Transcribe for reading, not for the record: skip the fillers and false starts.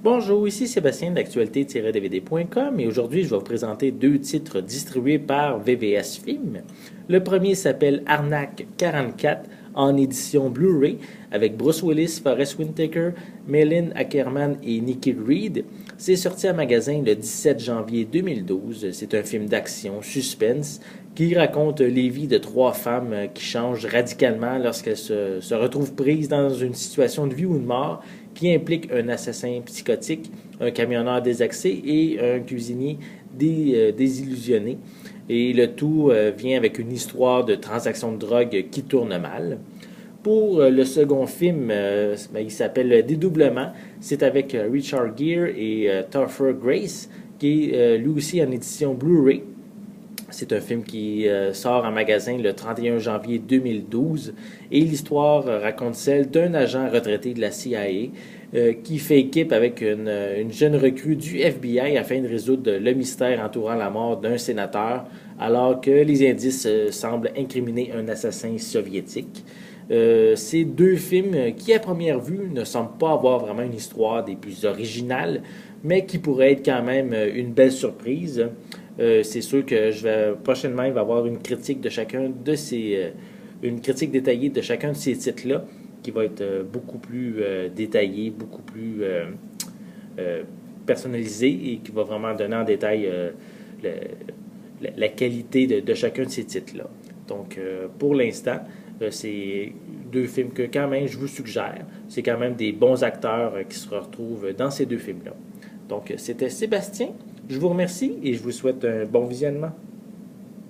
Bonjour, ici Sébastien d'actualité-dvd.com et aujourd'hui je vais vous présenter deux titres distribués par VVS Films. Le premier s'appelle Arnaque 44 en édition Blu-ray avec Bruce Willis, Forest Whitaker, Malin Akerman et Nikki Reed. C'est sorti à magasin le 17 janvier 2012. C'est un film d'action suspense qui raconte les vies de trois femmes qui changent radicalement lorsqu'elles se retrouvent prises dans une situation de vie ou de mort qui implique un assassin psychotique, un camionneur désaxé et un cuisinier désillusionné. Et le tout vient avec une histoire de transaction de drogue qui tourne mal. Pour le second film, il s'appelle Dédoublement. C'est avec Richard Gere et Topher Grace, qui est lui aussi en édition Blu-ray. C'est un film qui sort en magasin le 31 janvier 2012 et l'histoire raconte celle d'un agent retraité de la CIA qui fait équipe avec une jeune recrue du FBI afin de résoudre le mystère entourant la mort d'un sénateur alors que les indices semblent incriminer un assassin soviétique. Ces deux films qui, à première vue, ne semblent pas avoir vraiment une histoire des plus originales, mais qui pourraient être quand même une belle surprise. C'est sûr que prochainement, il va y avoir une critique de chacun de une critique détaillée de chacun de ces titres-là, qui va être beaucoup plus détaillée, beaucoup plus personnalisée et qui va vraiment donner en détail la qualité de chacun de ces titres-là. Donc, pour l'instant, c'est deux films que quand même je vous suggère. C'est quand même des bons acteurs qui se retrouvent dans ces deux films-là. Donc, c'était Sébastien. Je vous remercie et je vous souhaite un bon visionnement.